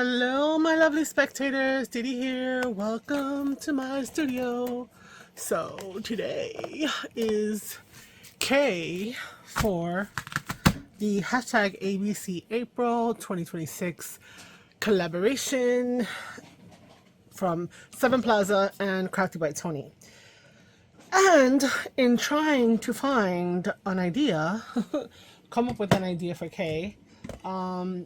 Hello, my lovely spectators. Diddy here. Welcome to my studio. So, today is K for the hashtag ABC April 2026 collaboration from Seven Plaza and Crafty by Tony. And in trying to find an idea, come up with an idea for K, I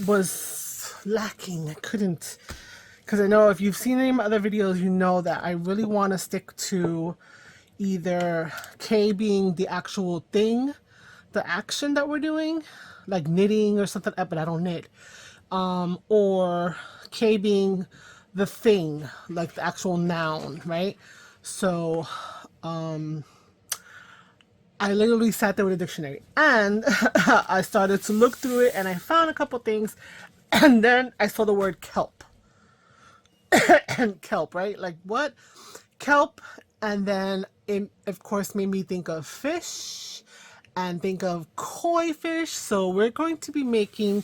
was lacking. I couldn't, because I know if you've seen any of my other videos, you know that I really want to stick to either K being the actual thing, the action that we're doing, like knitting or something, but I don't knit, or K being the thing, like the actual noun, right? So I literally sat there with a dictionary and I started to look through it and I found a couple things, and then I saw the word kelp. And kelp, right? Like what? Kelp. And then it of course made me think of fish and think of koi fish. So we're going to be making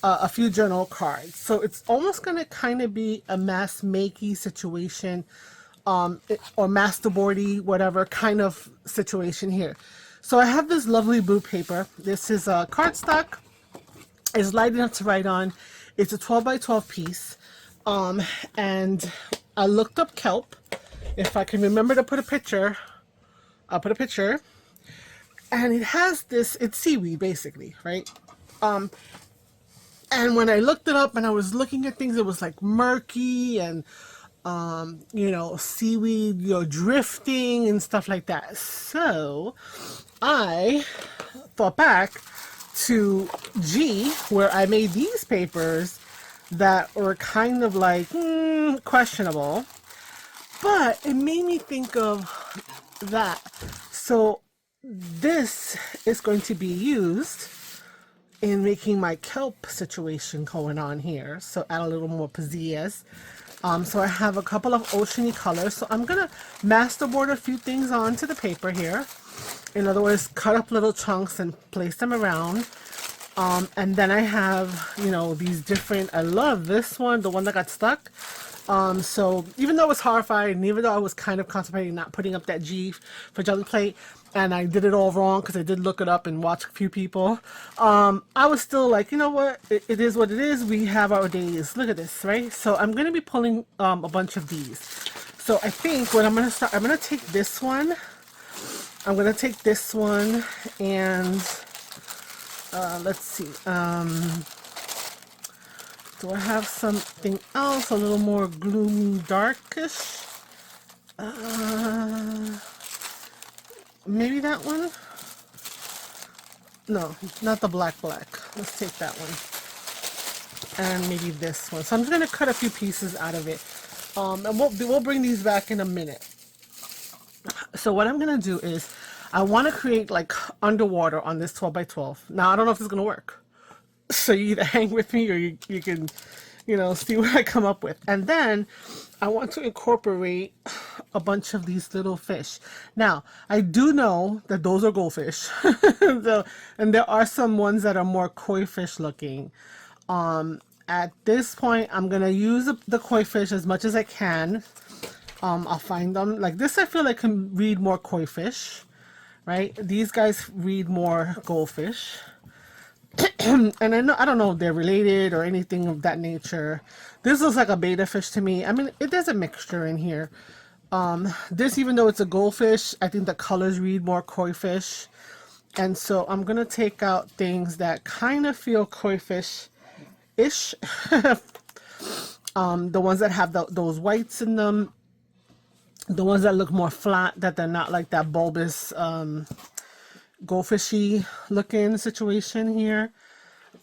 a few journal cards. So it's almost going to kind of be a mass makey situation, or masterboardy, whatever kind of situation here. So I have this lovely blue paper. This is a cardstock. It's light enough to write on. It's a 12 by 12 piece. And I looked up kelp. If I can remember to put a picture, I'll put a picture. And it has this, it's seaweed basically, right? And when I looked it up and I was looking at things, it was like murky and seaweed, drifting and stuff like that. So I thought back to G, where I made these papers that were kind of like questionable, but it made me think of that. So this is going to be used in making my kelp situation going on here. So add a little more pizzazz. So I have a couple of oceany colors. So I'm gonna masterboard a few things onto the paper here. In other words, cut up little chunks and place them around. And then I have, these different, I love this one, the one that got stuck. So even though I was horrified and even though I was kind of contemplating not putting up that G for jelly plate, and I did it all wrong because I did look it up and watch a few people, I was still like, you know what, it is what it is. We have our days. Look at this, right? So I'm going to be pulling a bunch of these. So I think what I'm going to start, I'm going to take this one. I'm going to take this one and let's see. Do I have something else a little more gloomy, darkish? Maybe that one? No, not the black. Let's take that one. And maybe this one. So I'm just going to cut a few pieces out of it. And we'll bring these back in a minute. So what I'm going to do is I want to create like underwater on this 12 by 12. Now, I don't know if it's going to work. So you either hang with me or you can, see what I come up with. And then I want to incorporate a bunch of these little fish. Now, I do know that those are goldfish. And there are some ones that are more koi fish looking. At this point, I'm going to use the koi fish as much as I can. I'll find them. Like this, I feel like can read more koi fish, right? These guys read more goldfish. And I don't know if they're related or anything of that nature. This looks like a betta fish to me. I mean, there's a mixture in here. This, even though it's a goldfish, I think the colors read more koi fish. And so I'm going to take out things that kind of feel koi fish-ish. The ones that have those whites in them. The ones that look more flat, that they're not like that bulbous goldfishy looking situation here,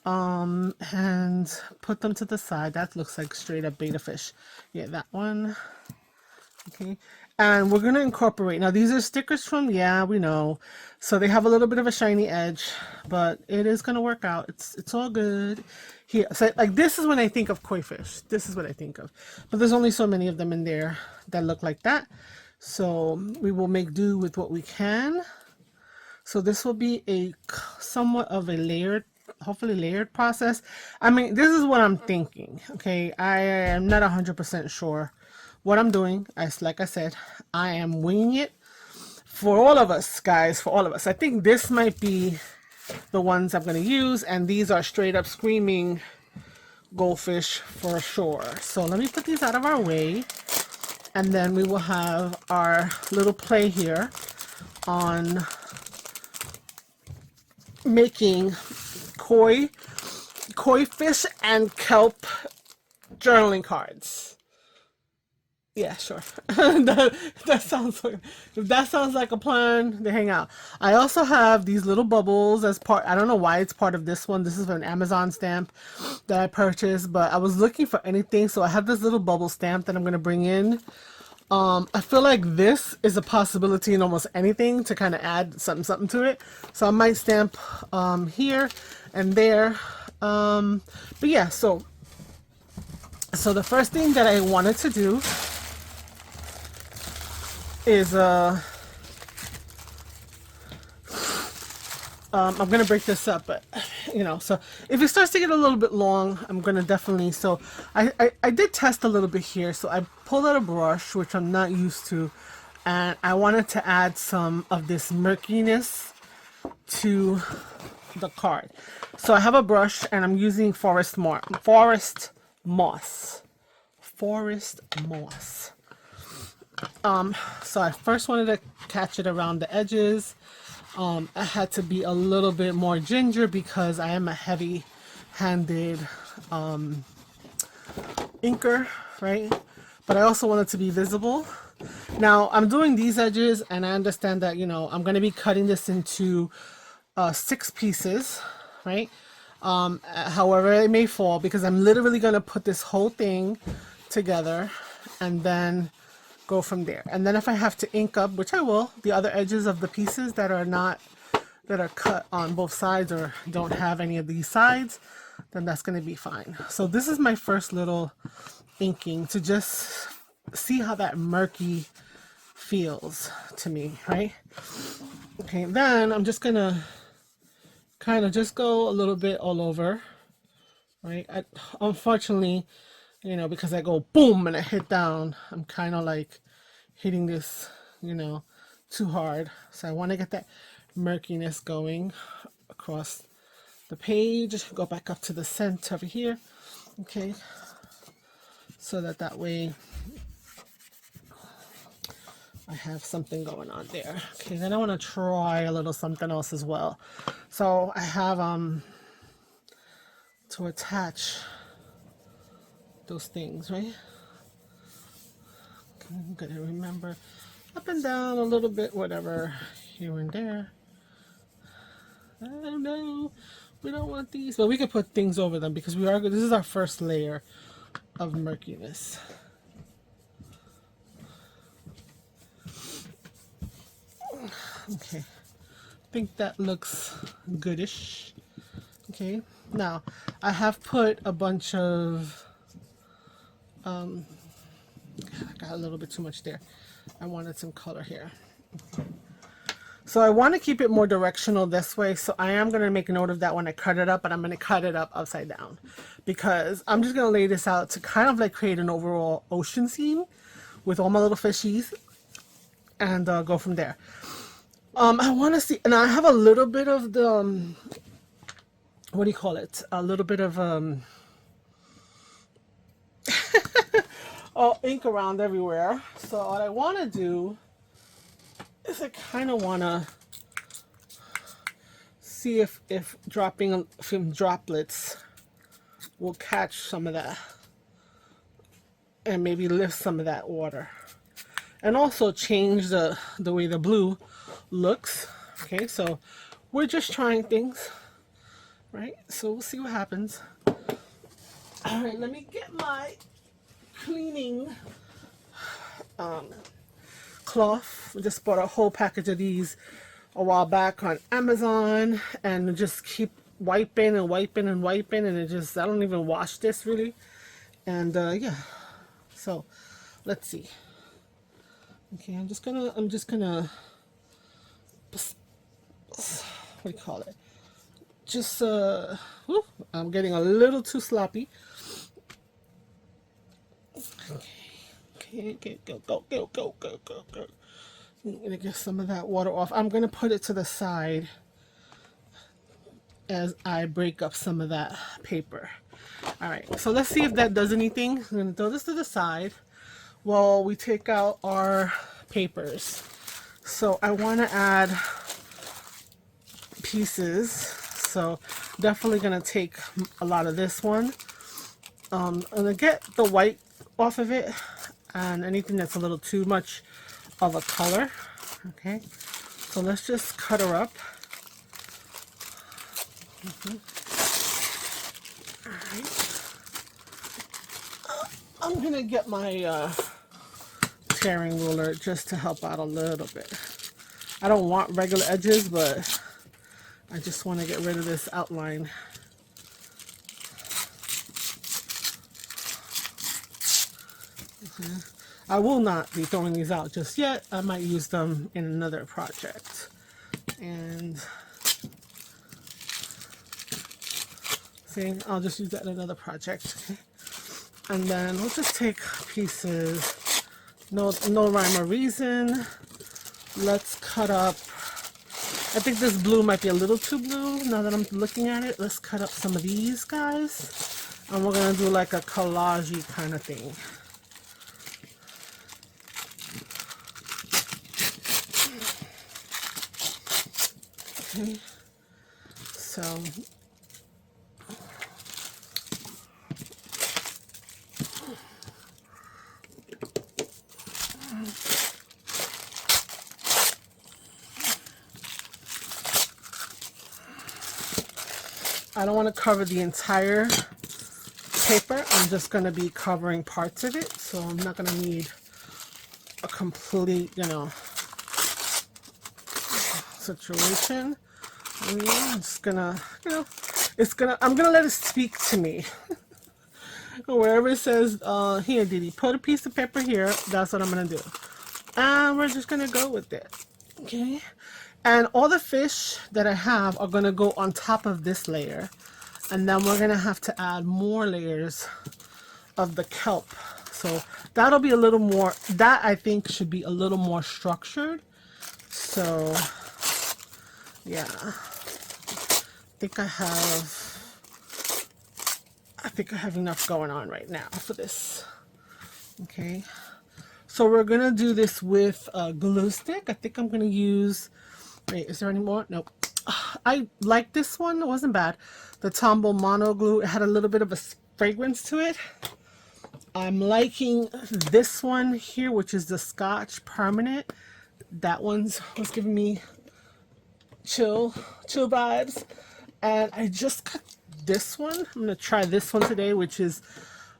and put them to the side. That looks like straight up betta fish. Yeah, that one. Okay, and we're gonna incorporate, now these are stickers from, yeah, we know, so they have a little bit of a shiny edge, but it is gonna work out. It's all good here. So like this is when I think of koi fish. This is what I think of, but there's only so many of them in there that look like that, so we will make do with what we can. So this will be a somewhat of a layered hopefully layered process. I mean, this is what I'm thinking. Okay, I am not 100% sure what I'm doing. As like I said, I am winging it for all of us, guys. For all of us, I think this might be the ones I'm going to use, and these are straight up screaming goldfish for sure. So let me put these out of our way, and then we will have our little play here on making koi fish and kelp journaling cards. Yeah, sure. that sounds like, if that sounds like a plan, to hang out. I also have these little bubbles as part. I don't know why it's part of this one. This is an Amazon stamp that I purchased, but I was looking for anything, so I have this little bubble stamp that I'm gonna bring in. I feel like this is a possibility in almost anything to kind of add something to it. So I might stamp here and there. But yeah, so the first thing that I wanted to do is I'm gonna break this up, but you know, so if it starts to get a little bit long, I'm gonna definitely, so I did test a little bit here. So I pulled out a brush, which I'm not used to, and I wanted to add some of this murkiness to the card. So I have a brush and I'm using forest moss. So I first wanted to catch it around the edges. I had to be a little bit more ginger because I am a heavy-handed inker, right? But I also want it to be visible. Now I'm doing these edges, and I understand that, you know, I'm going to be cutting this into 6 pieces, right? However it may fall, because I'm literally going to put this whole thing together and then go from there. And then if I have to ink up, which I will, the other edges of the pieces that are cut on both sides or don't have any of these sides, then that's going to be fine. So this is my first little inking to just see how that murky feels to me, right? Okay, then I'm just gonna kind of just go a little bit all over, right? Unfortunately, you know, because I go boom and I hit down, I'm kind of like hitting this, you know, too hard. So I want to get that murkiness going across the page. Go back up to the center over here, okay, so that way I have something going on there. Okay, then I want to try a little something else as well. So I have to attach those things, right? Okay, I'm gonna remember up and down a little bit, whatever, here and there. I don't know, we don't want these, but we could put things over them because we are good. This is our first layer of murkiness. Okay, I think that looks goodish. Okay, now I have put a bunch of I got a little bit too much there. I wanted some color here. So I want to keep it more directional this way, so I am going to make a note of that when I cut it up, but I'm going to cut it up upside down because I'm just going to lay this out to kind of like create an overall ocean scene with all my little fishies and go from there. I want to see, and I have a little bit of the what do you call it? A little bit of ink around everywhere. So what I want to do is I kind of want to see if dropping some droplets will catch some of that and maybe lift some of that water, and also change the way the blue looks. Okay, so we're just trying things, right? So we'll see what happens. All right, let me get my cleaning cloth. I just bought a whole package of these a while back on Amazon, and just keep wiping and wiping and wiping, and it just, I don't even wash this really. And yeah, so let's see. Okay, I'm just gonna what do you call it, just whoop, I'm getting a little too sloppy. Okay, go. I'm gonna get some of that water off. I'm gonna put it to the side as I break up some of that paper. All right, so let's see if that does anything. I'm gonna throw this to the side while we take out our papers. So I want to add pieces, so definitely gonna take a lot of this one. I'm gonna get the white off of it and anything that's a little too much of a color. Okay, so let's just cut her up. All right, I'm gonna get my tearing ruler just to help out a little bit. I don't want regular edges, but I just want to get rid of this outline. I will not be throwing these out just yet. I might use them in another project. And see, I'll just use that in another project. Okay? And then we'll just take pieces. No rhyme or reason. Let's cut up. I think this blue might be a little too blue now that I'm looking at it. Let's cut up some of these guys. And we're going to do like a collage-y kind of thing. Okay. So I don't want to cover the entire paper. I'm just going to be covering parts of it, so I'm not going to need a complete, situation. I'm just gonna, I'm gonna let it speak to me. Wherever it says, here, Didi, put a piece of paper here, that's what I'm gonna do. And we're just gonna go with it. Okay. And all the fish that I have are gonna go on top of this layer. And then we're gonna have to add more layers of the kelp. So that'll be a little more, that I think should be a little more structured. So yeah, I think I have enough going on right now for this. Okay, so we're gonna do this with a glue stick. I think I'm gonna use, wait, is there any more? Nope. I like this one, it wasn't bad. The Tombow Mono Glue, it had a little bit of a fragrance to it. I'm liking this one here, which is the Scotch Permanent. That one's was giving me chill vibes. And I just got this one. I'm gonna try this one today, which is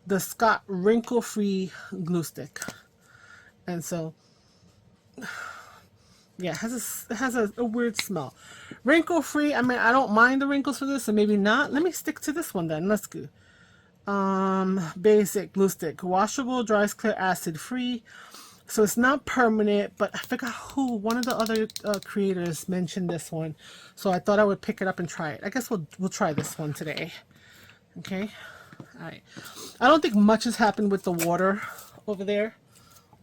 the Scott Wrinkle Free Glue Stick. And so yeah, it has a weird smell. Wrinkle free, I mean, I don't mind the wrinkles for this, so maybe not. Let me stick to this one then. Let's go. Basic glue stick, washable, dries clear, acid free. So it's not permanent, but I forgot who, one of the other creators mentioned this one. So I thought I would pick it up and try it. I guess we'll try this one today. Okay. All right. I don't think much has happened with the water over there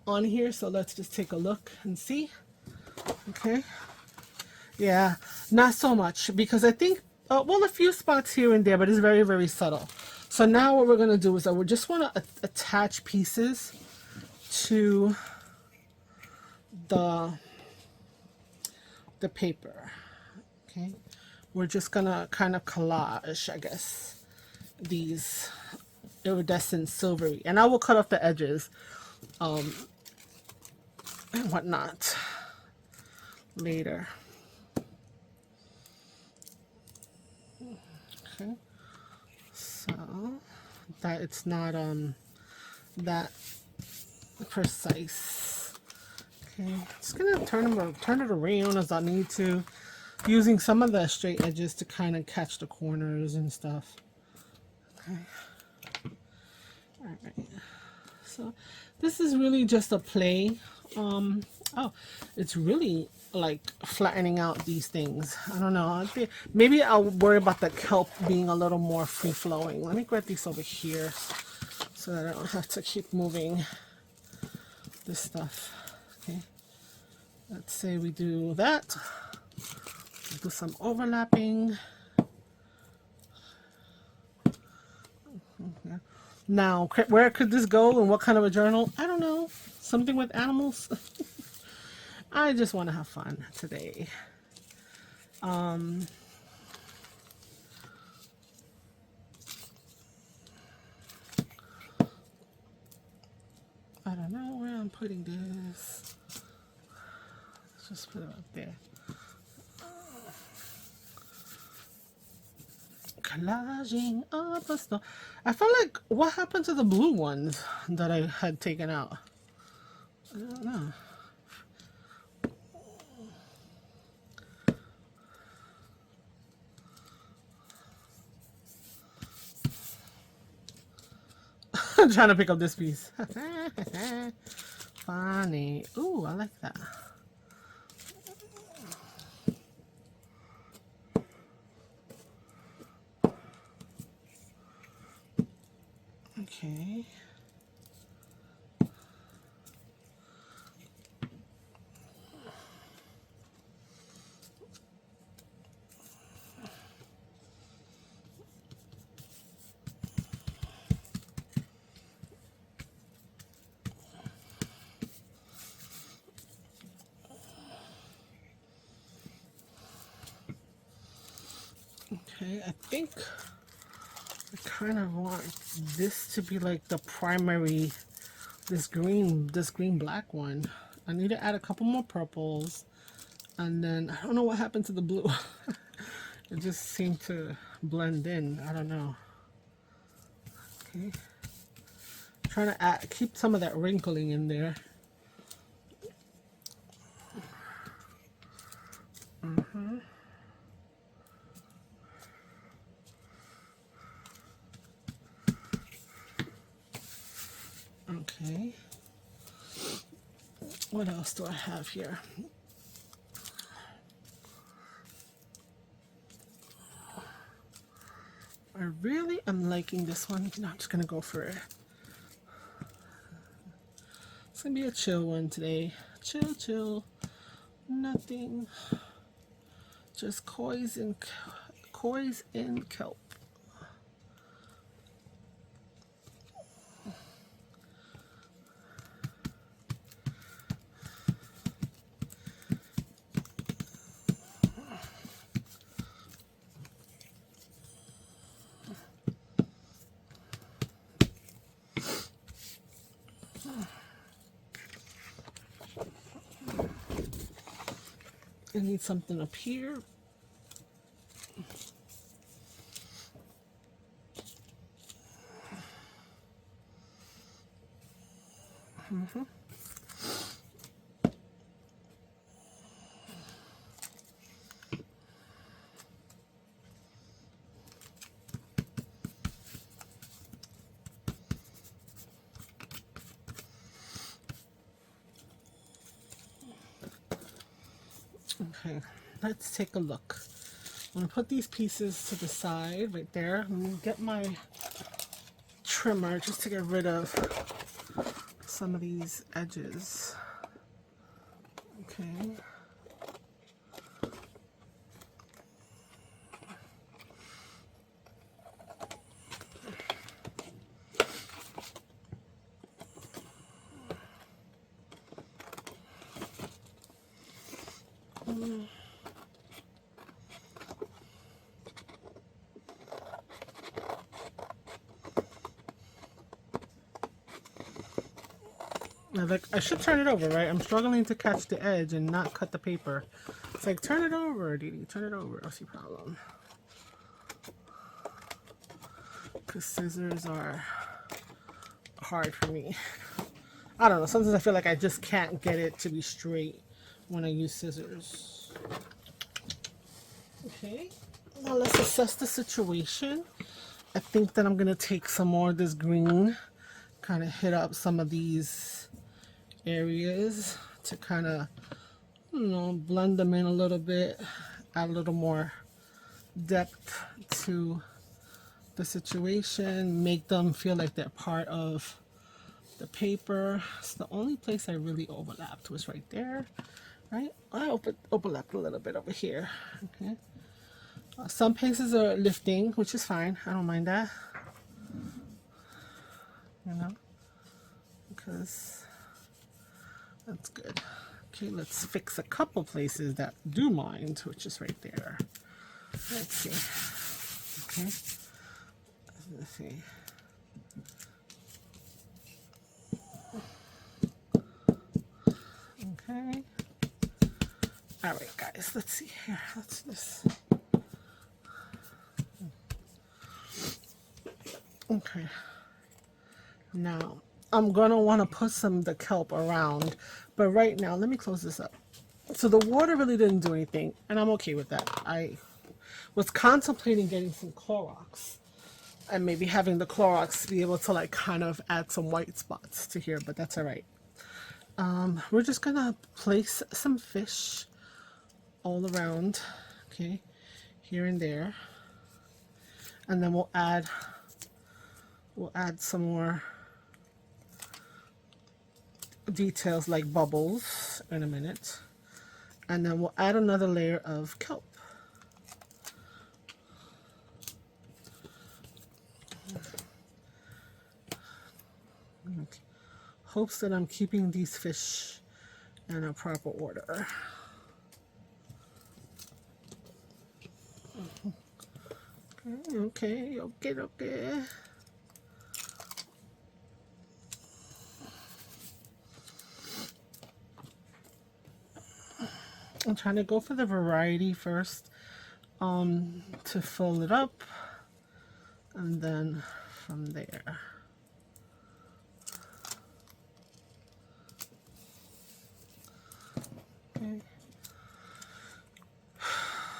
on here. So let's just take a look and see. Okay. Yeah, not so much because I think, well, a few spots here and there, but it's very, very subtle. So now what we're going to do is we just want to attach pieces to the paper. Okay, we're just gonna kind of collage, I guess, these iridescent silvery, and I will cut off the edges and whatnot later. Okay, so that it's not that precise. Okay, just gonna turn it around as I need to, using some of the straight edges to kind of catch the corners and stuff. Okay. All right. So this is really just a play Oh, it's really like flattening out these things. I don't know. I think maybe I'll worry about the kelp being a little more free flowing. Let me grab these over here so that I don't have to keep moving this stuff. Okay. Let's say we do that. Do some overlapping. Okay. Now, where could this go and what kind of a journal? I don't know. Something with animals. I just want to have fun today. I don't know where I'm putting this. Let's just put it up there. Collaging up a stuff. I feel like what happened to the blue ones that I had taken out? I don't know. I'm trying to pick up this piece. Funny. Ooh, I like that. Okay. Okay, I think I kind of want this to be like the primary, this green black one. I need to add a couple more purples, and then I don't know what happened to the blue. It just seemed to blend in. I don't know. Okay, trying to keep some of that wrinkling in there. Okay. What else do I have here? I really am liking this one. No, I'm just gonna go for it. It's gonna be a chill one today. Chill, chill. Nothing. Just coys and kelp. I need something up here. Okay, let's take a look. I'm gonna put these pieces to the side right there. I'm gonna get my trimmer just to get rid of some of these edges. Okay. Like, I should turn it over, right? I'm struggling to catch the edge and not cut the paper. It's like, turn it over, Didi. Turn it over. What's your problem? Because scissors are hard for me. I don't know. Sometimes I feel like I just can't get it to be straight when I use scissors. Okay. Now let's assess the situation. I think that I'm going to take some more of this green, kind of hit up some of these areas to kind of, you know, blend them in a little bit, add a little more depth to the situation, make them feel like they're part of the paper. So the only place I really overlapped was right there, right? I overlapped a little bit over here. Okay. Some pages are lifting, which is fine. I don't mind that, you know, because that's good. Okay, let's fix a couple places that do mind, which is right there. Let's see. Okay. Let's see. Okay. All right, guys. Let's see here. Let's do this. Okay. Now I'm gonna want to put some of the kelp around, but right now let me close this up. So the water really didn't do anything, and I'm okay with that. I was contemplating getting some Clorox and maybe having the Clorox be able to like kind of add some white spots to here, but that's all right. We're just gonna place some fish all around, okay, here and there, and then we'll add some more details like bubbles in a minute, and then we'll add another layer of kelp. Okay. Hopes that I'm keeping these fish in a proper order. Okay. I'm trying to go for the variety first, to fill it up, and then from there. Okay.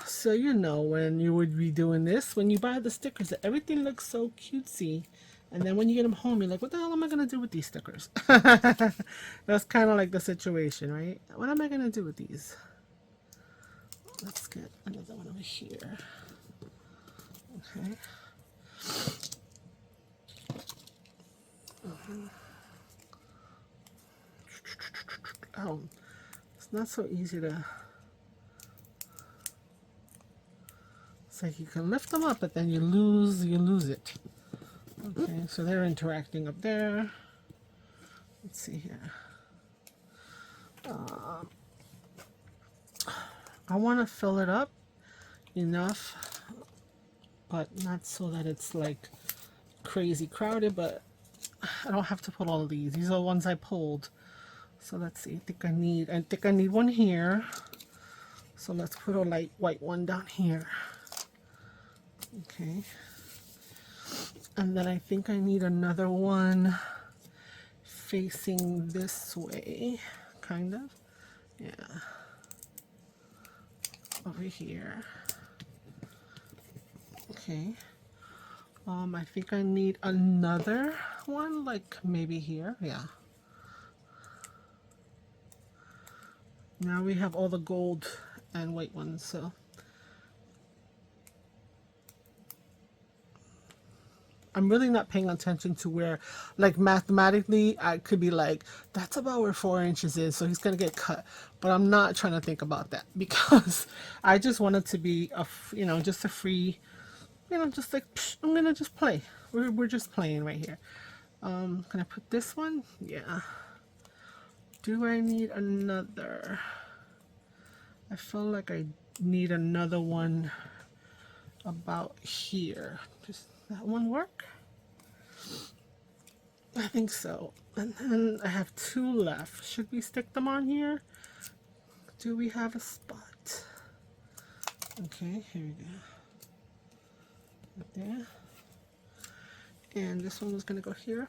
So you know when you would be doing this, when you buy the stickers, that everything looks so cutesy, and then when you get them home, you're like, what the hell am I gonna do with these stickers? That's kind of like the situation, right? What am I gonna do with these? Let's get another one over here. Okay. Oh, it's not so easy to. It's like you can lift them up, but then you lose it. Okay, so they're interacting up there. Let's see here. I want to fill it up enough, but not so that it's like crazy crowded, but I don't have to put all of these. These are the ones I pulled. So let's see. I think I need one here. So let's put a light white one down here. Okay. And then I think I need another one facing this way, kind of. Yeah. Over here. Okay. I think I need another one, like maybe here. Yeah. Now we have all the gold and white ones, so. I'm really not paying attention to where, like mathematically, I could be like, that's about where 4 inches is, so he's going to get cut. But I'm not trying to think about that because I just want it to be, just a free, just like, I'm going to just play. We're just playing right here. Can I put this one? Yeah. Do I need another? I feel like I need another one about here. Does that one work? I think so. And then I have 2 left. Should we stick them on here? Do we have a spot? Okay, here we go. Right there. And this one was gonna go here.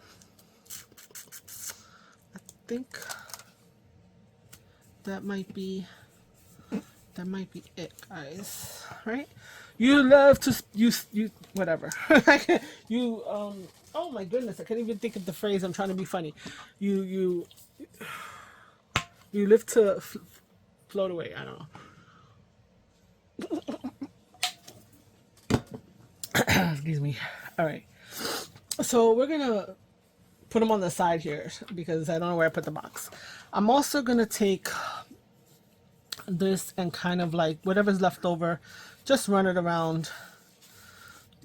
I think that might be it, guys. Right? You love to you whatever. You oh my goodness, I can't even think of the phrase. I'm trying to be funny. You You live to float away. I don't know. Excuse me. All right. So we're gonna put them on the side here because I don't know where I put the box. I'm also gonna take this and kind of like whatever's left over, just run it around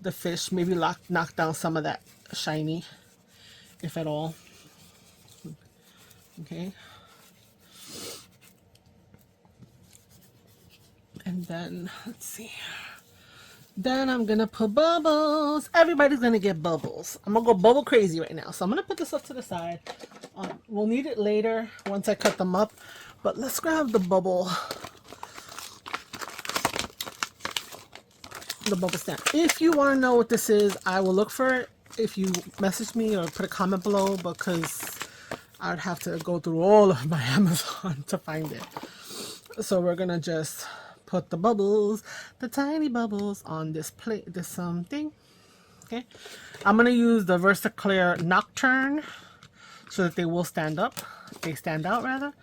the fish. Maybe knock down some of that shiny, if at all. Okay. And then let's see. Then I'm gonna put bubbles. Everybody's gonna get bubbles. I'm gonna go bubble crazy right now. So I'm gonna put this up to the side. We'll need it later once I cut them up. But let's grab the bubble stamp. If you want to know what this is, I will look for it if you message me or put a comment below, because I'd have to go through all of my Amazon to find it. So we're gonna just put the bubbles, the tiny bubbles, on this plate, this thing. Okay, I'm gonna use the VersaClear Nocturne so that they will stand up. They stand out rather.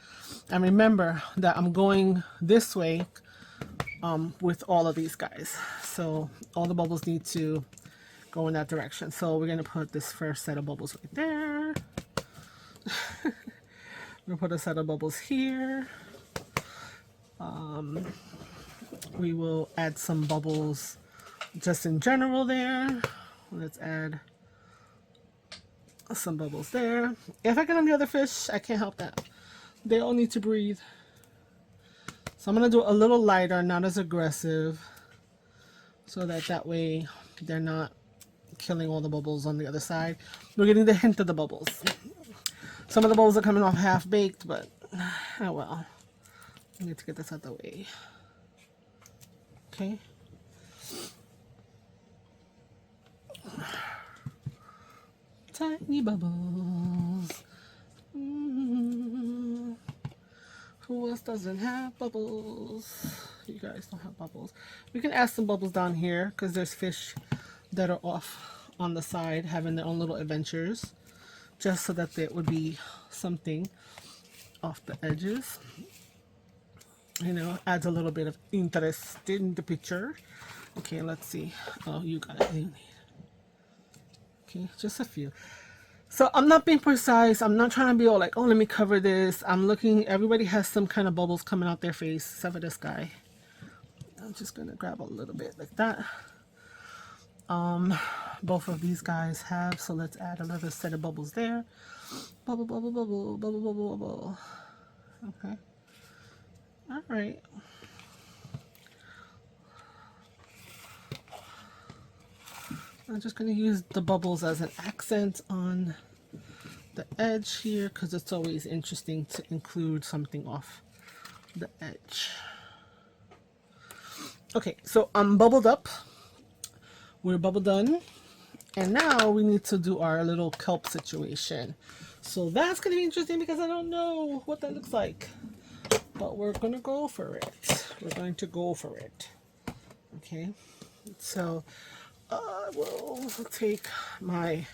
And remember that I'm going this way with all of these guys. So all the bubbles need to go in that direction. So we're gonna put this first set of bubbles right there. We're gonna put a set of bubbles here. We will add some bubbles just in general there. Let's add some bubbles there. If I get on the other fish, I can't help that. They all need to breathe. So I'm gonna do a little lighter, not as aggressive, so that way they're not killing all the bubbles on the other side. We're getting the hint of the bubbles. Some of the bubbles are coming off half baked, but oh well. I need to get this out the way. Okay. Tiny bubbles. Who else doesn't have bubbles? You guys don't have bubbles. We can add some bubbles down here because there's fish that are off on the side having their own little adventures, just so that there would be something off the edges. You know, adds a little bit of interest in the picture. Okay, let's see. Oh, you got it. Okay, just a few. So I'm not being precise. I'm not trying to be all like, oh, let me cover this. I'm looking, everybody has some kind of bubbles coming out their face, except for this guy. I'm just gonna grab a little bit like that. Both of these guys have, so let's add another set of bubbles there. Bubble, bubble, bubble, bubble, bubble, bubble. Okay. All right. I'm just going to use the bubbles as an accent on the edge here, because it's always interesting to include something off the edge. Okay, so I'm bubbled up. We're bubble done. And now we need to do our little kelp situation. So that's going to be interesting because I don't know what that looks like. But we're going to go for it. We're going to go for it. Okay, so I will take my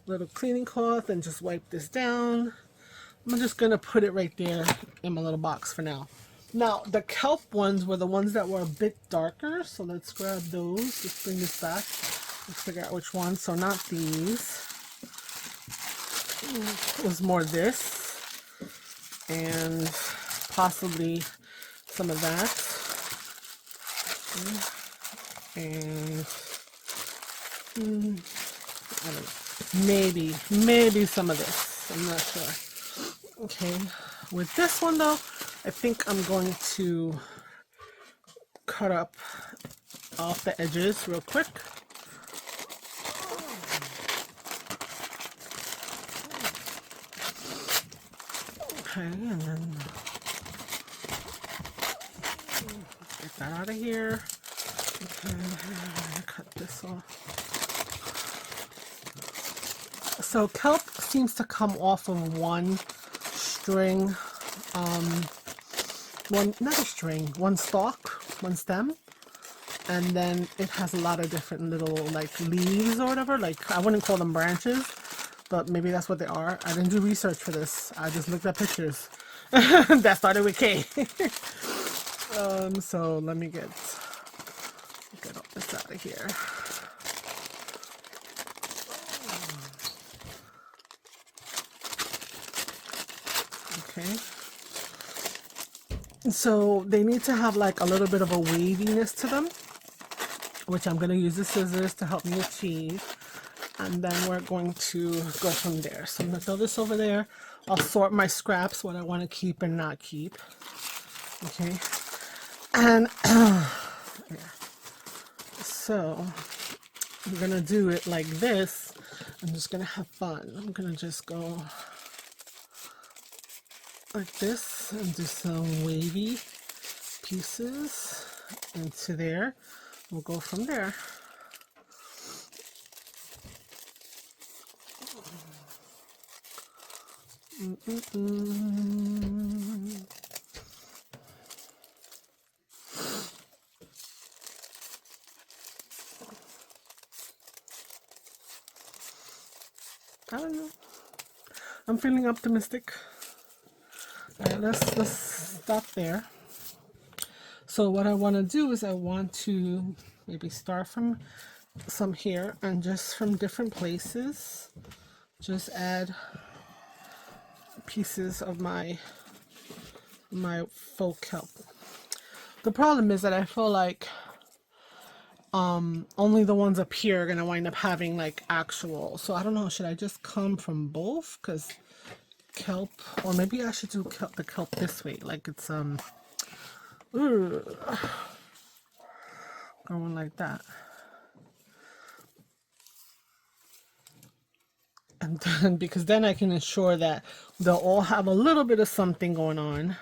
little cleaning cloth and just wipe this down. I'm just going to put it right there in my little box for now. Now, the kelp ones were the ones that were a bit darker. So let's grab those. Let's bring this back. Let's figure out which ones. So not these. It was more this. And possibly some of that, and I don't know, maybe some of this. I'm not sure. Okay, with this one though, I think I'm going to cut up off the edges real quick. Okay, and then get that out of here. Okay, cut this off. So kelp seems to come off of one string, one stalk, one stem, and then it has a lot of different little like leaves or whatever. Like I wouldn't call them branches, but maybe that's what they are. I didn't do research for this. I just looked at pictures. That started with K. So let me get all this out of here. Okay. So they need to have like a little bit of a waviness to them, which I'm going to use the scissors to help me achieve. And then we're going to go from there. So I'm going to throw this over there. I'll sort my scraps, what I want to keep and not keep. Okay. And yeah. So I'm going to do it like this. I'm just going to have fun. I'm going to just go like this and do some wavy pieces into there. We'll go from there. I don't know. I'm feeling optimistic. All right, let's stop there. So what I want to do is I want to maybe start from some here and just from different places, just add pieces of my faux kelp. The problem is that I feel like only the ones up here are gonna wind up having like actual. So I don't know, should I just come from both? Because kelp, or maybe I should do the kelp this way, like it's going like that. And then, because then I can ensure that they'll all have a little bit of something going on,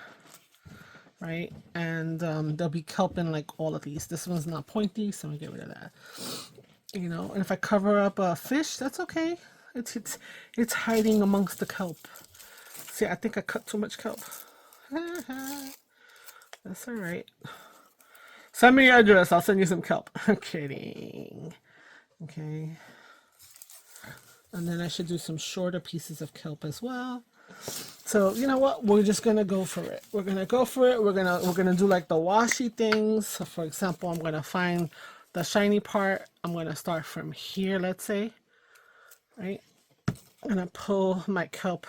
right? And they'll be kelp in like all of these. This one's not pointy, so I'm gonna get rid of that. You know, and if I cover up a fish, that's okay. It's hiding amongst the kelp. See, I think I cut too much kelp. That's all right. Send me your address. I'll send you some kelp. I'm kidding. Okay. And then I should do some shorter pieces of kelp as well. So you know what? We're just gonna go for it. We're gonna go for it. We're gonna do like the washi things. So for example, I'm gonna find the shiny part. I'm gonna start from here, let's say. Right? I'm gonna pull my kelp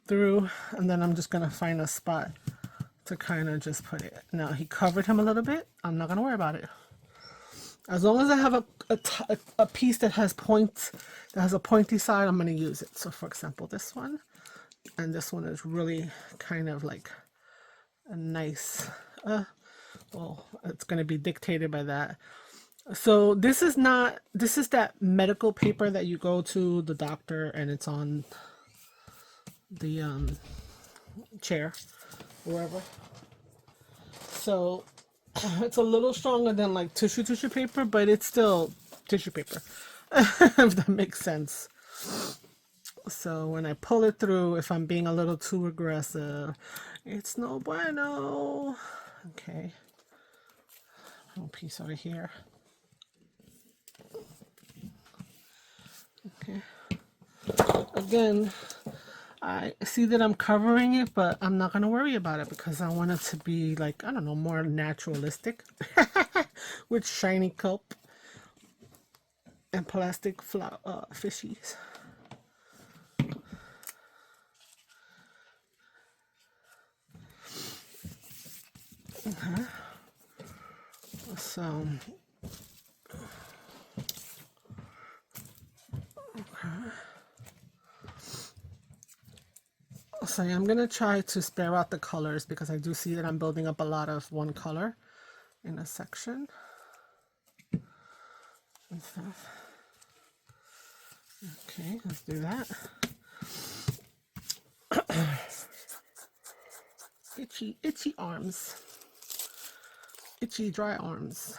through, and then I'm just gonna find a spot to kind of just put it. Now he covered him a little bit. I'm not gonna worry about it. As long as I have a piece that has points, that has a pointy side, I'm gonna use it. So for example, this one, and this one is really kind of like a nice, well, it's gonna be dictated by that. So this is that medical paper that you go to the doctor and it's on the chair, wherever. So it's a little stronger than like tissue paper, but it's still tissue paper, if that makes sense. So when I pull it through, if I'm being a little too aggressive, it's no bueno. Okay. Little piece over here. Okay. Again, I see that I'm covering it, but I'm not going to worry about it because I want it to be like, I don't know, more naturalistic with shiny kelp and plastic fishies. Okay. So, so I'm going to try to spare out the colors because I do see that I'm building up a lot of one color in a section and stuff. Okay, let's do that. Itchy arms. Itchy dry arms.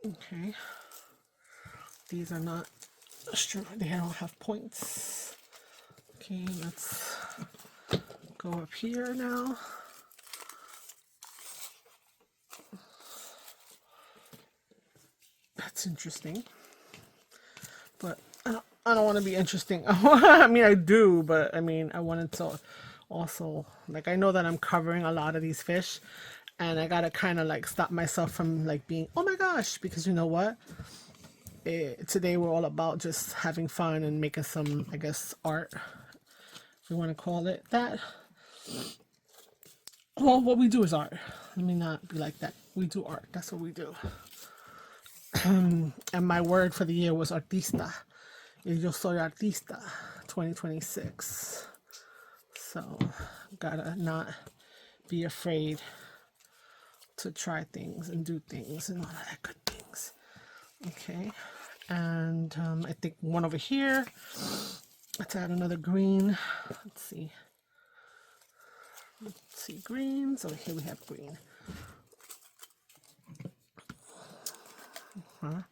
Okay. These are not sure, they don't have points. Okay, let's go up here now. that's interesting. But I don't want to be interesting. I mean, I do, but I mean, I wanted to also, like, I know that I'm covering a lot of these fish, and I gotta kind of like stop myself from like being, oh my gosh, because you know what? Today we're all about just having fun and making some, I guess, art, if we want to call it that. Well, what we do is art. Let me not be like that. We do art. That's what we do. And my word for the year was artista. Y yo soy artista 2026. So, gotta not be afraid to try things and do things and all of that good things. Okay. And I think one over here. Let's add another green. Let's see. Let's see, greens. Over here we have green. Huh?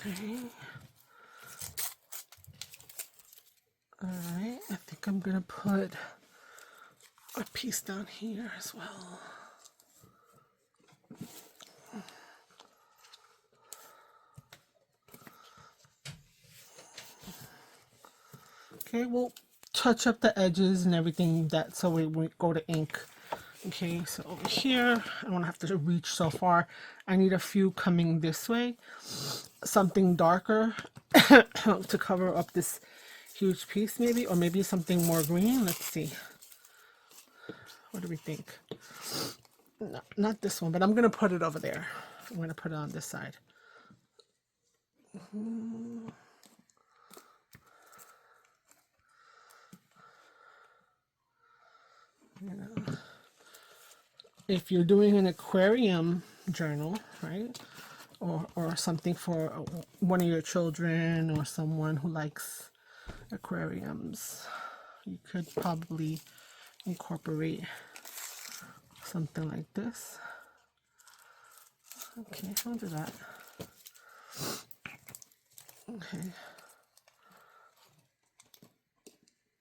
Okay. Alright, I think I'm gonna put a piece down here as well. Okay, we'll touch up the edges and everything that so we go to ink. Okay, so over here, I don't have to reach so far. I need a few coming this way. Something darker to cover up this huge piece maybe, or maybe something more green. Let's see. What do we think? No, not this one, but I'm going to put it over there. I'm going to put it on this side. If you're doing an aquarium journal, right? Or something for one of your children or someone who likes aquariums, you could probably incorporate something like this. Okay, I'll do that. Okay.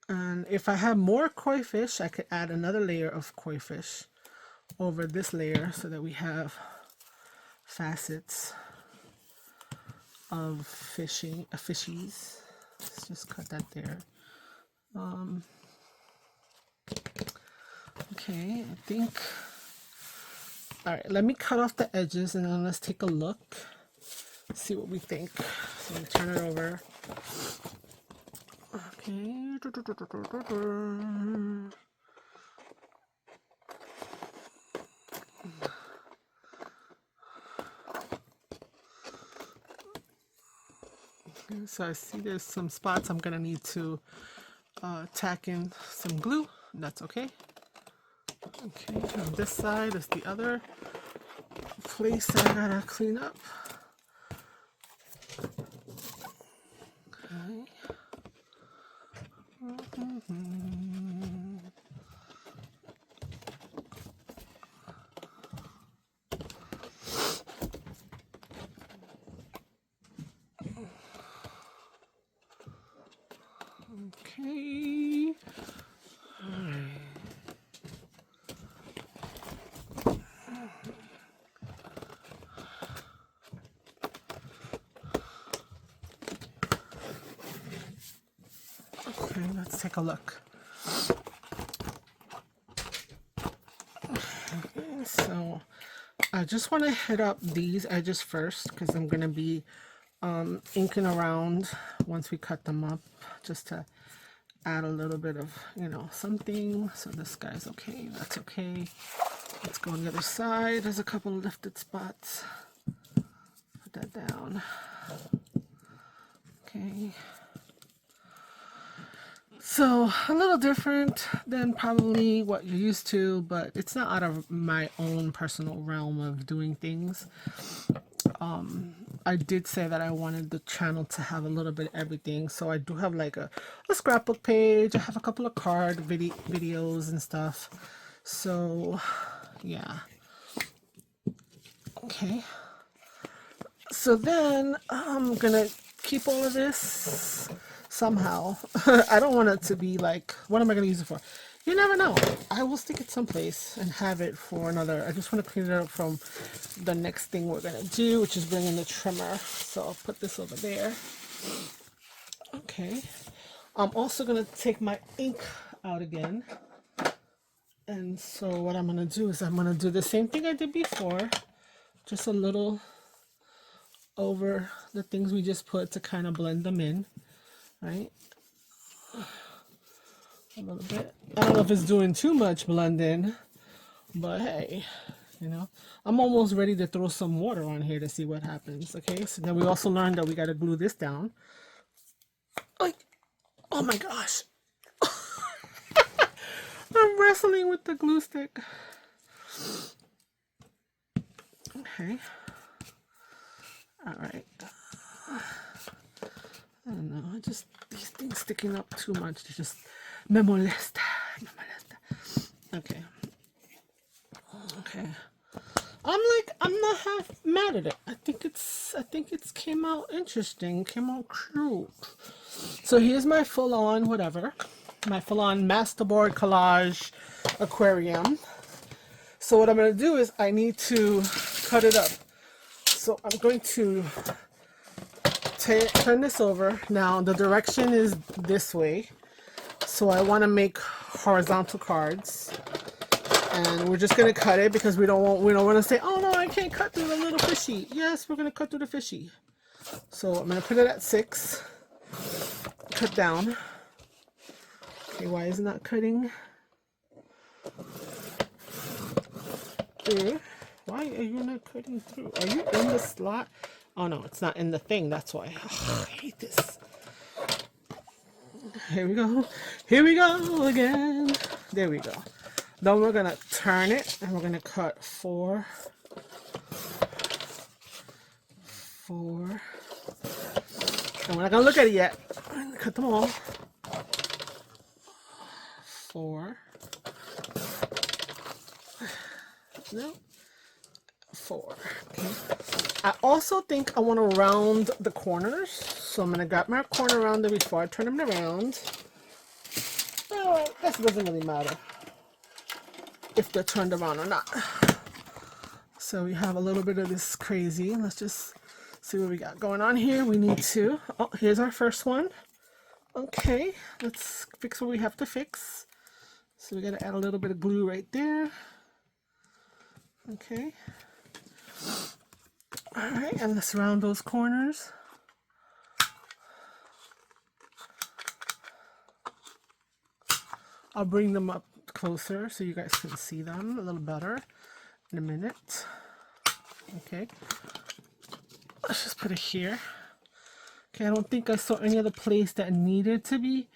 And if I have more koi fish, I could add another layer of koi fish over this layer so that we have facets of fishies. Let's just cut that there. Okay, I think. All right, let me cut off the edges and then let's take a look, see what we think. So we turn it over. Okay. So I see there's some spots I'm gonna need to tack in some glue. That's okay. Okay, on this side is the other place that I gotta clean up. Okay. Okay. Okay, let's take a look. Okay, so I just want to hit up these edges first because I'm going to be inking around once we cut them up, just to add a little bit of, you know, something. So this guy's okay, that's okay. Let's go on the other side. There's a couple of lifted spots. Put that down. Okay. So a little different than probably what you're used to, but it's not out of my own personal realm of doing things. I did say that I wanted the channel to have a little bit of everything, so I do have like a scrapbook page. I have a couple of videos and stuff. So yeah, Okay. So then I'm gonna keep all of this somehow. I don't want it to be like, what am I gonna use it for? You never know. I will stick it someplace and have it for another. I just want to clean it up from the next thing we're gonna do, which is bring in the trimmer. So I'll put this over there. Okay. I'm also gonna take my ink out again. And so what I'm gonna do is I'm gonna do the same thing I did before, just a little over the things we just put to kind of blend them in, right? A little bit. I don't know if it's doing too much blending, but hey, you know, I'm almost ready to throw some water on here to see what happens. Okay, so then we also learned that we got to glue this down. Like, oh my gosh, I'm wrestling with the glue stick. Okay, all right. I don't know, just these things sticking up too much. They just me molesta. Okay. Okay. I'm not half mad at it. I think it's came out interesting, came out cute. So here's my full-on whatever, my full-on masterboard collage aquarium. So what I'm gonna do is I need to cut it up. So I'm going to turn this over. Now the direction is this way. So I want to make horizontal cards. And we're just gonna cut it because we don't want to say, oh no, I can't cut through the little fishy. Yes, we're gonna cut through the fishy. So I'm gonna put it at 6. Cut down. Okay, why is it not cutting? Why are you not cutting through? Are you in the slot? Oh no, it's not in the thing. That's why. Oh, I hate this. Here we go. Here we go again. There we go. Then we're gonna turn it and we're gonna cut 4. And we're not gonna look at it yet. I'm gonna cut them all. 4. No. 4. Okay. I also think I want to round the corners. So I'm gonna grab my corner rounder before I turn them around. Oh, this doesn't really matter if they're turned around or not. So we have a little bit of this crazy. Let's just see what we got going on here. We need to, oh, here's our first one. Okay, let's fix what we have to fix. So we got to add a little bit of glue right there. Okay. All right, and let's round those corners. I'll bring them up closer so you guys can see them a little better in a minute. Okay, let's just put it here. Okay, I don't think I saw any other place that needed to be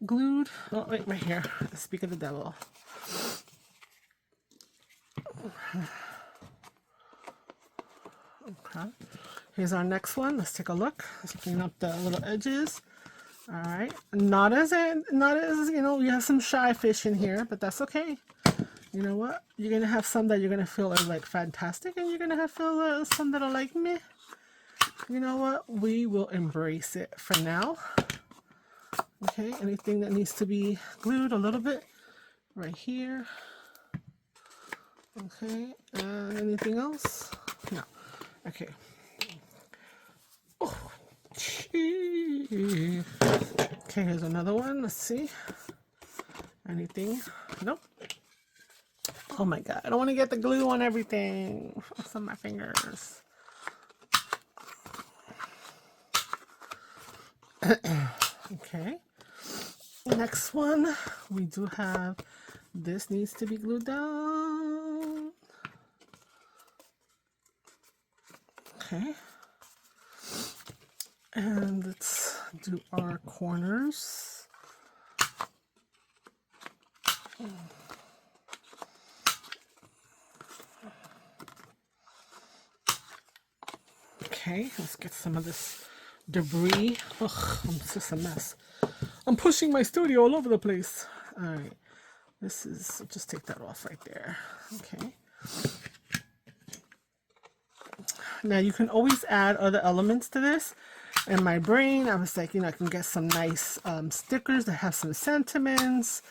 glued. Oh, wait, right here. Speak of the devil. Okay, here's our next one. Let's take a look. Let's clean up the little edges. All right, not as you know, we have some shy fish in here, but that's okay. You know what? You're gonna have some that you're gonna feel are like fantastic, and you're gonna have some that are like meh. You know what? We will embrace it for now. Okay, anything that needs to be glued a little bit right here. Okay, anything else? No. Okay. Oh, gee. Okay, here's another one. Let's see. Anything? Nope. Oh my god, I don't want to get the glue on everything. It's on my fingers. Okay. Next one, we do have, this needs to be glued down. Okay. And let's do our corners. Okay, let's get some of this debris. Ugh, it's just a mess. I'm pushing my studio all over the place. All right, this is, just take that off right there. Okay. Now you can always add other elements to this. In my brain, I was like, you know, I can get some nice stickers that have some sentiments,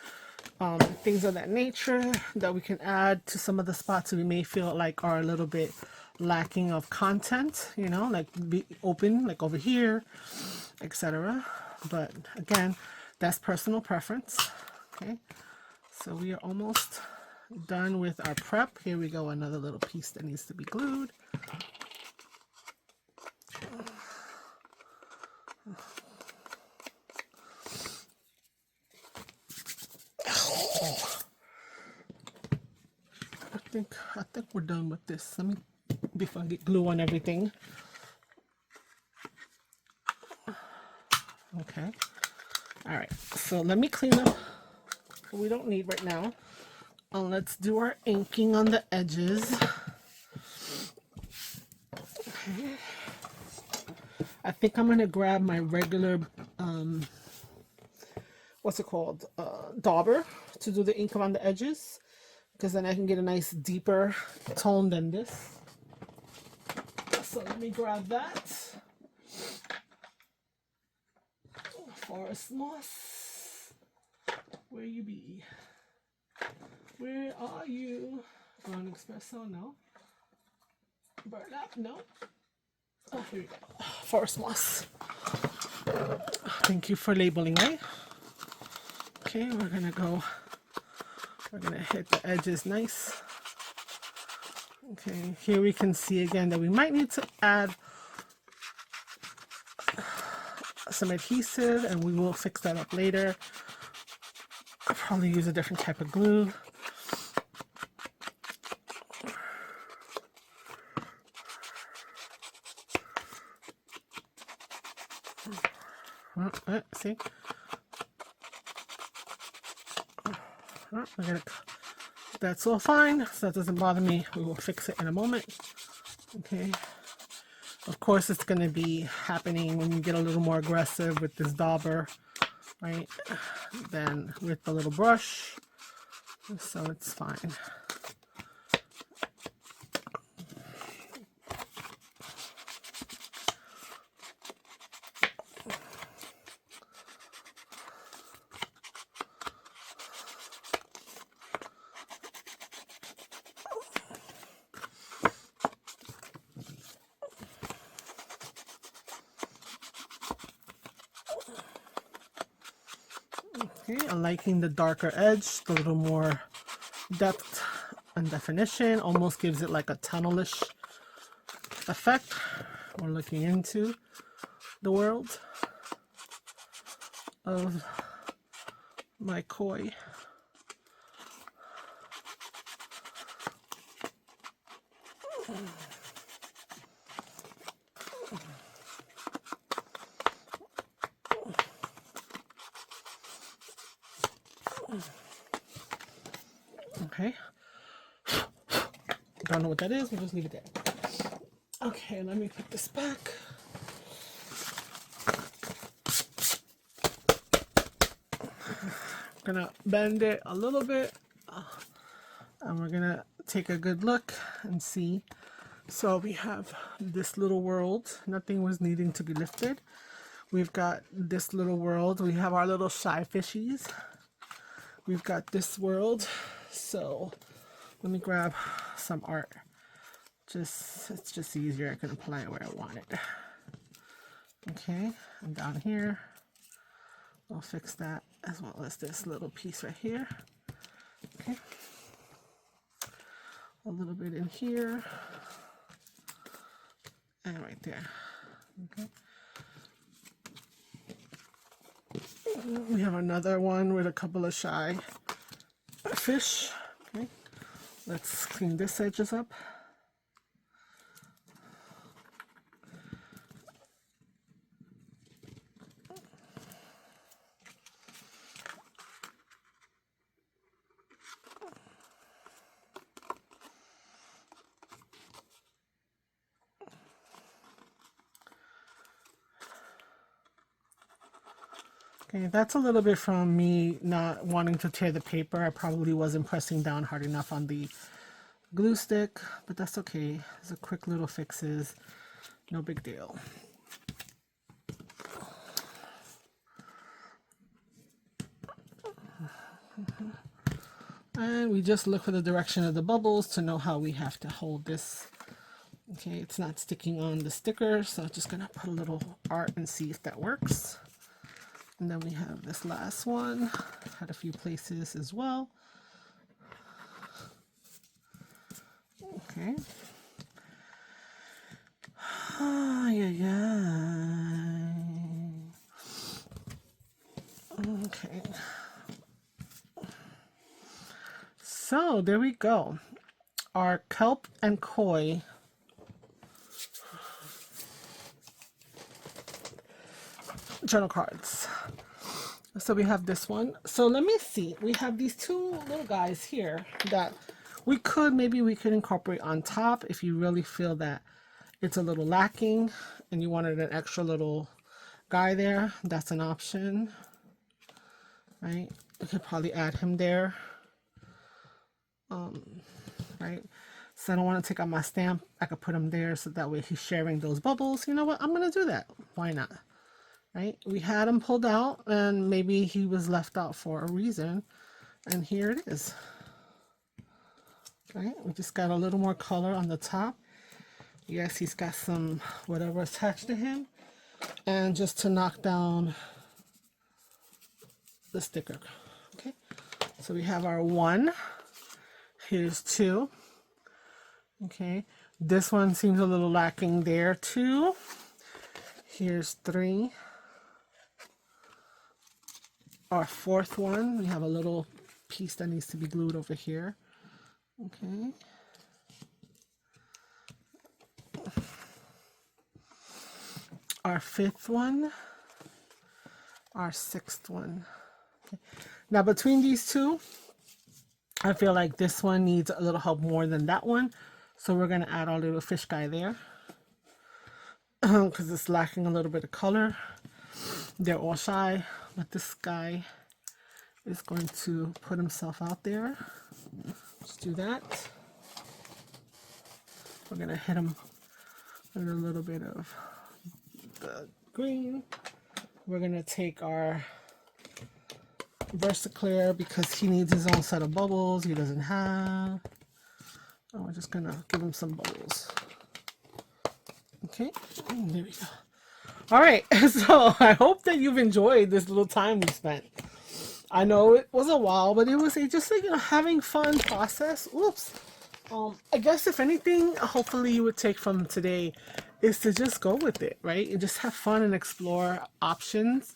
things of that nature that we can add to some of the spots we may feel like are a little bit lacking of content, you know, like be open, like over here, etc. But again, that's personal preference. Okay, so we are almost done with our prep. Here we go, another little piece that needs to be glued. I think we're done with this. Let me, before I get glue on everything. Okay. All right. So let me clean up what we don't need right now. Let's do our inking on the edges. Okay. I think I'm gonna grab my regular, what's it called, dauber to do the ink on the edges, because then I can get a nice deeper tone than this. So let me grab that. Forest moss, where you be? Where are you? Brown espresso, no. Burlap, no. Oh, here we go. Forest moss. Thank you for labeling, right? Okay, we're gonna hit the edges nice. Okay, here we can see again that we might need to add some adhesive, and we will fix that up later. I'll probably use a different type of glue. See? That's all fine, so that doesn't bother me. We will fix it in a moment. Okay. Of course, it's going to be happening when you get a little more aggressive with this dauber, right? Than with the little brush. So it's fine. Okay, I'm liking the darker edge, a little more depth and definition, almost gives it like a tunnelish effect. We're looking into the world of my koi. Okay. Don't know what that is, we'll just leave it there. Okay, let me put this back. I'm gonna bend it a little bit, and we're gonna take a good look and see. So we have this little world. Nothing was needing to be lifted. We've got this little world. We have our little shy fishies. We've got this world. So let me grab some art. It's just easier. I can apply it where I want it. Okay, and down here, I'll fix that as well as this little piece right here. Okay, a little bit in here and right there. Okay, we have another one with a couple of shy fish. Okay, let's clean this edges up. Okay, that's a little bit from me not wanting to tear the paper. I probably wasn't pressing down hard enough on the glue stick, but that's okay. It's a quick little fixes, no big deal. And we just look for the direction of the bubbles to know how we have to hold this. Okay, it's not sticking on the sticker, so I'm just gonna put a little art and see if that works. And then we have this last one, had a few places as well. Okay. Okay. So there we go. Our kelp and koi journal cards. So we have this one. So let me see. We have these two little guys here that maybe we could incorporate on top if you really feel that it's a little lacking and you wanted an extra little guy there. That's an option, right? You could probably add him there. Right? So I don't want to take out my stamp. I could put him there so that way he's sharing those bubbles. You know what? I'm going to do that. Why not? Right? We had him pulled out and maybe he was left out for a reason. And here it is. Right? We just got a little more color on the top. Yes, he's got some whatever attached to him. And just to knock down the sticker. Okay. So we have our 1. Here's 2. Okay. This one seems a little lacking there too. Here's 3. Our 4th one, we have a little piece that needs to be glued over here. Okay. Our 5th one. Our 6th one. Okay. Now between these two, I feel like this one needs a little help more than that one. So we're going to add our little fish guy there. Because it's lacking a little bit of color. They're all shy, but this guy is going to put himself out there. Let's do that. We're going to hit him with a little bit of the green. We're going to take our VersaClear because he needs his own set of bubbles he doesn't have. And we're just going to give him some bubbles. Okay, and there we go. All right, so I hope that you've enjoyed this little time we spent. I know it was a while, but it was just like, having fun process. Oops. I guess if anything, hopefully you would take from today is to just go with it, right? And just have fun and explore options.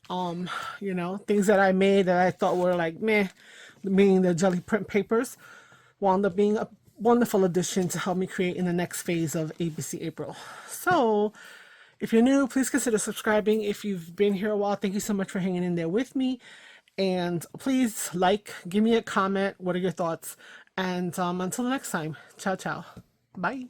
Things that I made that I thought were like meh, meaning the jelly print papers, wound up being a wonderful addition to help me create in the next phase of ABC April. So if you're new, please consider subscribing. If you've been here a while, thank you so much for hanging in there with me. And please give me a comment. What are your thoughts? And until the next time, ciao, ciao. Bye.